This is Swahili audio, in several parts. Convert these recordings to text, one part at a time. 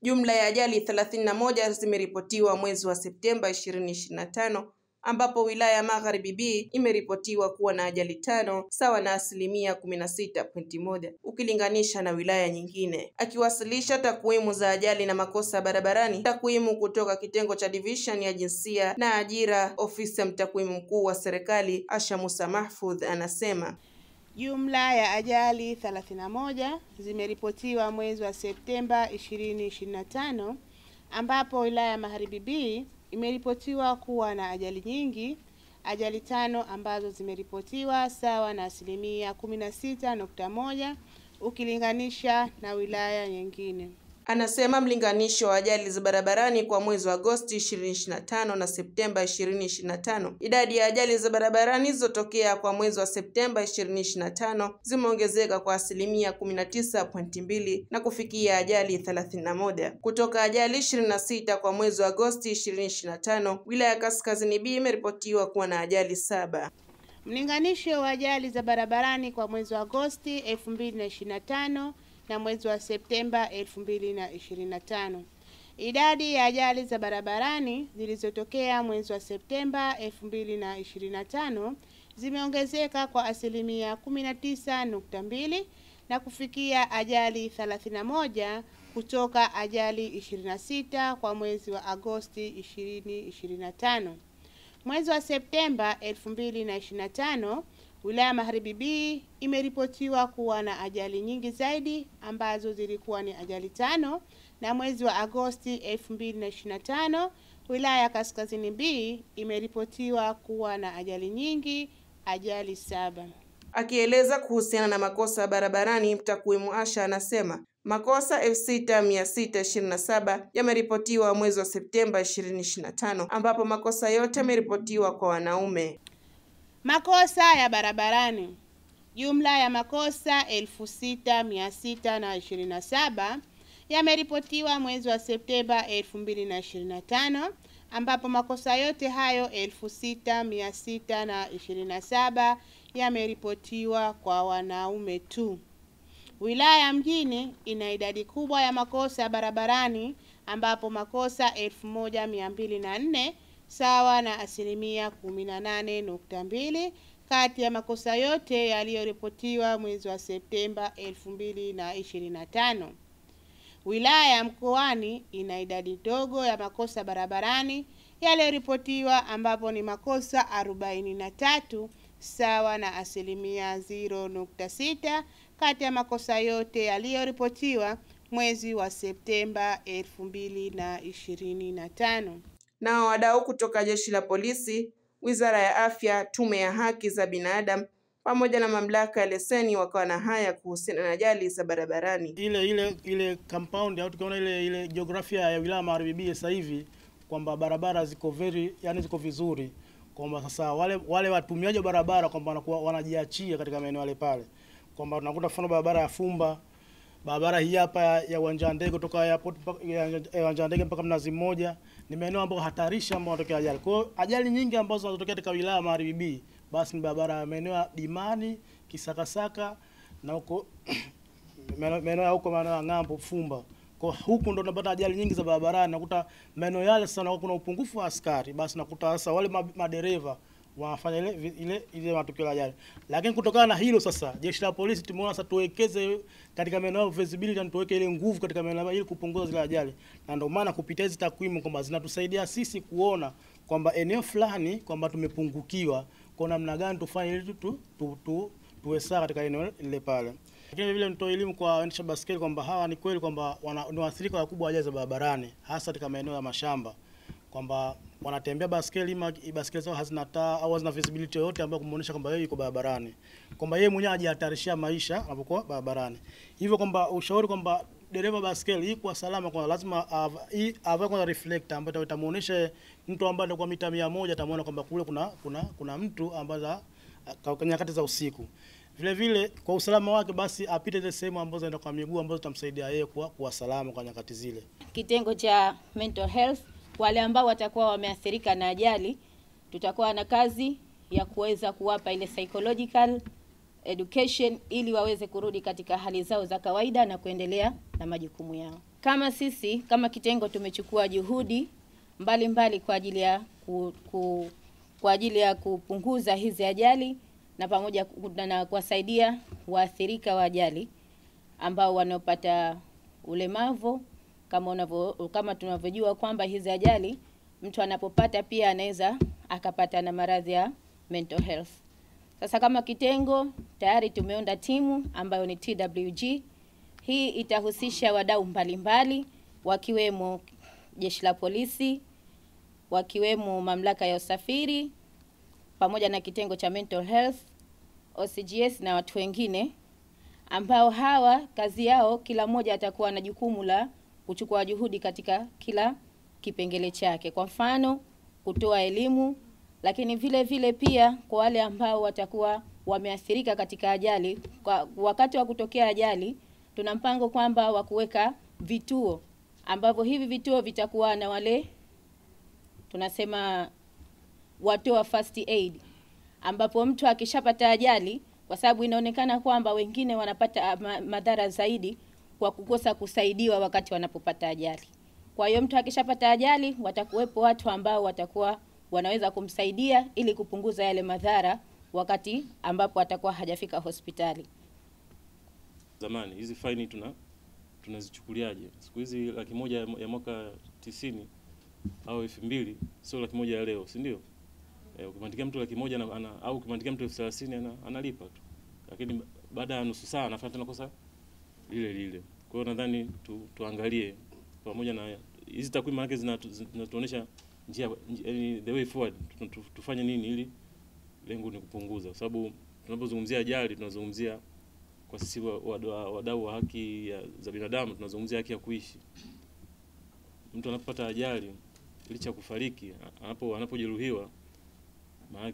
Jumla ya ajali 31 zimeripotiwa mwezi wa Septemba 2025, ambapo wilaya ya Magharibi B imeripotiwa kuwa na ajali 5 sawa na 16.1% ukilinganisha na wilaya nyingine. Akiwasilisha takwimu za ajali na makosa barabarani, takwimu kutoka kitengo cha division ya jinsia na ajira, ofisi ya mtakwimu mkuu wa serikali Asha Musa Mahfudh anasema jumla ya ajali 31 zimeripotiwa mwezi wa Septemba 2025, ambapo wilaya ya Magharibi B imeripotiwa kuwa na ajali nyingi, ajali 5 ambazo zimeripotiwa sawa na 16.1% ukilinganisha na wilaya nyingine. Anasema mlinganisho wa ajali za barabarani kwa mwezi wa Agosti 2025 na Septemba 2025, idadi ya ajali za barabarani zilizotokea kwa mwezi wa Septemba 2025 zimeongezeka kwa 19.2% na kufikia ajali 31. Kutoka ajali 26 kwa mwezi wa Agosti 2025, wilaya ya Kaskazini B imeripotiwa kuwa na ajali 7. Mlinganisho wa ajali za barabarani kwa mwezi wa Agosti 2025 na mwezi wa Septemba 2025. Idadi ya ajali za barabarani zilizotokea mwezi wa Septemba 2025 zimeongezeka kwa 19.2% na kufikia ajali 31 kutoka ajali 26 kwa mwezi wa Agosti 2025. Mwezi wa Septemba 2025, wilaya ya Magharibi B imeripotiwa kuwa na ajali nyingi zaidi ambazo zilikuwa ni ajali 5, na mwezi wa Agosti 2025, wilaya ya Kaskazini B imeripotiwa kuwa na ajali nyingi, ajali 7. Akieleza kuhusiana na makosa barabarani, mtakwimu Asha anasema makosa 6627 yameripotiwa mwezi wa Septemba 2025, ambapo makosa yote yameripotiwa kwa wanaume. Makosa ya barabarani. Jumla ya makosa 6627 yameripotiwa mwezi wa Septemba 2025, ambapo makosa yote hayo 6627 yameripotiwa kwa wanaume tu. Wilaya ya Mjini ina idadi kubwa ya makosa ya barabarani, ambapo makosa 1204 sawa na 18.2% kati ya makosa yote yaliyoripotiwa mwezi wa Septemba 2025. Wilaya ya Mkoani ina idadi ndogo ya makosa barabarani yaliyoripotiwa, ambapo ni makosa 43 sawa na 0.6% kati ya makosa yote yaliyoripotiwa mwezi wa Septemba 2025. Nao wadau kutoka Jeshi la Polisi, Wizara ya Afya, Tume ya Haki za Binadamu pamoja na mamlaka ya leseni wakawa na haya kuhusiana na ajali za barabarani. Ile compound au tukiona ile jiografia ya wilaya Magharibi B sasa hivi kwamba barabara ziko ziko vizuri, kwamba sasa wale watumiaji wa barabara kwamba wanakuwa wanajiachia katika maeneo yale pale, kwamba tunakuta mfano barabara ya Fumba, barabara hii hapa ya uwanja wa ndege kutoka airport uwanja wa ndege mpaka Mnazi Mmoja ni maeneo ambayo hatarishi ambayo yanatokea ajali. Kwa hiyo ajali nyingi ambazo zinatokea katika wilaya Magharibi B basi ni barabara ya maeneo ya Dimani, Kisakasaka na huko maeneo huko maeneo Ng'ambo, Fumba. Kwa huku ndo tunapata ajali nyingi za barabarani. Nakuta maeneo yale sana kuna upungufu wa askari, basi nakuta sasa wale madereva wanafanya ile matukio ya ajali. Lakini kutokana na hilo sasa Jeshi la Polisi tumeona sasa tuwekeze katika maeneo ya visibility na tuweke ile nguvu katika maeneo ili kupunguza zile ajali. Na ndio maana kupitia hizo takwimu kwamba zinatusaidia sisi kuona kwamba eneo fulani kwamba tumepungukiwa, kwa namna gani tufanye ili tuwe sawa katika eneo lile pale. Lakini vile nitoa elimu kwa waendesha baskeli kwamba hawa ni kweli kwamba ni waathirika wakubwa wa ajali za barabarani, hasa katika maeneo ya mashamba, kwamba wanatembea baskeli zao hazina taa au hazina visibility yoyote ambayo kumuonesha kwamba yeye yuko barabarani, kwamba yeye mwenyewe ajihatarishia maisha anapokuwa barabarani. Hivyo kwamba ushauri kwamba dereva baskeli yuko salama, kwa lazima avae kwa reflector ambayo itamuonesha mtu ambaye anakuwa mita 100 atamuona kwamba kule kuna mtu ambaye kwa nyakati za usiku. Vile vile kwa usalama wake basi apite ile sehemu ambazo anaenda kwa miguu ambazo zitamsaidia yeye kuwa salama kwa nyakati zile. Kitengo cha mental health, wale ambao watakuwa wameathirika na ajali, tutakuwa na kazi ya kuweza kuwapa ile psychological education ili waweze kurudi katika hali zao za kawaida na kuendelea na majukumu yao. kama sisi kama kitengo tumechukua juhudi mbalimbali kwa ajili ya kupunguza hizi ajali na pamoja na kuwasaidia waathirika wa ajali ambao wanaopata ulemavu. Kama tunavyojua kwamba hizi ajali mtu anapopata pia anaweza akapata na maradhi ya mental health. Sasa kama kitengo tayari tumeunda timu ambayo ni TWG. Hii itahusisha wadau mbalimbali wakiwemo Jeshi la Polisi, wakiwemo Mamlaka ya Usafiri pamoja na kitengo cha mental health, OCGS na watu wengine ambao hawa kazi yao kila mmoja atakuwa na jukumu la kuchukua juhudi katika kila kipengele chake. Kwa mfano, kutoa elimu, lakini vile vile pia kwa wale ambao watakuwa wameathirika katika ajali, kwa wakati wa kutokea ajali tuna mpango kwamba wa kuweka vituo ambavyo hivi vituo vitakuwa na wale tunasema watoa first aid, ambapo mtu akishapata ajali, kwa sababu inaonekana kwamba wengine wanapata madhara zaidi kwa kukosa kusaidiwa wakati wanapopata ajali. Kwa hiyo mtu akishapata ajali watakuwepo watu ambao watakuwa wanaweza kumsaidia ili kupunguza yale madhara wakati ambapo atakuwa hajafika hospitali. Zamani hizi faini tunazichukuliaje? Siku hizi 100,000 ya mwaka 90 au 2000 sio 100,000 ya leo, si ndio? Ukimwandikia mtu 100,000 au ukimwandikia mtu 30,000 analipa tu. Lakini baada ya nusu saa anafuata tena kosa lile. Kwa hiyo nadhani tuangalie pamoja na hizi takwimu yake zinatuonesha njia, the way forward, tufanye nini ili lengo ni kupunguza, kwa sababu tunapozungumzia ajali tunazungumzia kwa sisi wadau wa haki za binadamu, tunazungumzia haki ya kuishi. Mtu anapopata ajali licha kufariki, anapojeruhiwa, maana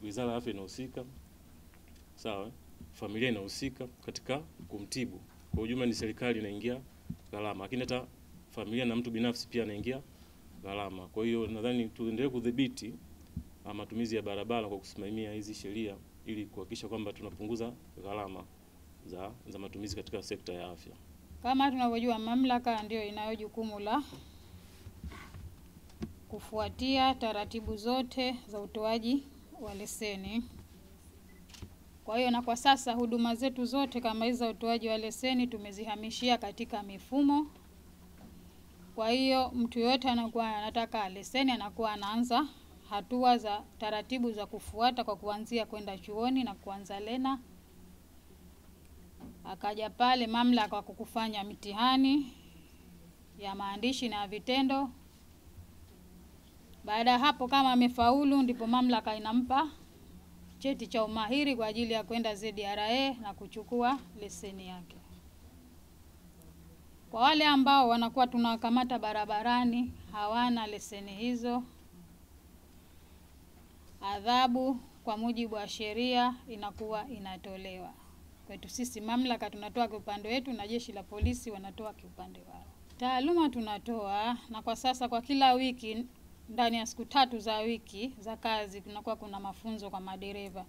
Wizara ya Afya inahusika, sawa, familia inahusika katika kumtibu. Kwa ujumla ni serikali inaingia gharama, lakini hata familia na mtu binafsi pia anaingia gharama. Kwa hiyo nadhani tuendelee kudhibiti matumizi ya barabara kwa kusimamia hizi sheria ili kuhakikisha kwamba tunapunguza gharama za matumizi katika sekta ya afya. Kama tunavyojua, mamlaka ndio inayo jukumu la kufuatia taratibu zote za utoaji wa leseni. Kwa hiyo na kwa sasa huduma zetu zote kama hizo za utoaji wa leseni tumezihamishia katika mifumo. Kwa hiyo mtu yote anakuwa anataka leseni anakuwa anaanza hatua za taratibu za kufuata kwa kuanzia kwenda chuoni na kuanza lena. Akaja pale mamlaka kukufanya mitihani ya maandishi na vitendo. Baada ya hapo kama amefaulu ndipo mamlaka inampa cheti cha umahiri kwa ajili ya kwenda ZRA na kuchukua leseni yake. Kwa wale ambao wanakuwa tunawakamata barabarani hawana leseni hizo, adhabu kwa mujibu wa sheria inakuwa inatolewa. Kwetu sisi mamlaka tunatoa kwa upande wetu na Jeshi la Polisi wanatoa kwa upande wao. Taaluma tunatoa, na kwa sasa kwa kila wiki ndani ya siku 3 za wiki za kazi kunakuwa kuna mafunzo kwa madereva.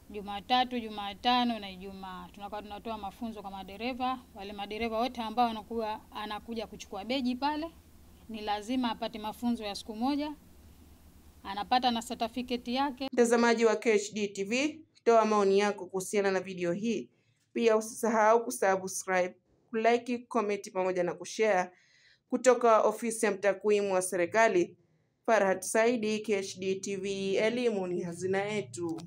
Jumatatu, Jumatano na Ijumaa tunakuwa tunatoa mafunzo kwa madereva. Wale madereva wote ambao anakuja kuchukua beji pale ni lazima apate mafunzo ya siku moja, anapata na certificate yake. Mtazamaji wa KHD TV, toa maoni yako kuhusiana na video hii. Pia usisahau kusubscribe, kulike, comment pamoja na kushare. Kutoka ofisi ya mtakwimu wa serikali, Farhat Saidi, KHD TV, elimu ni hazina yetu.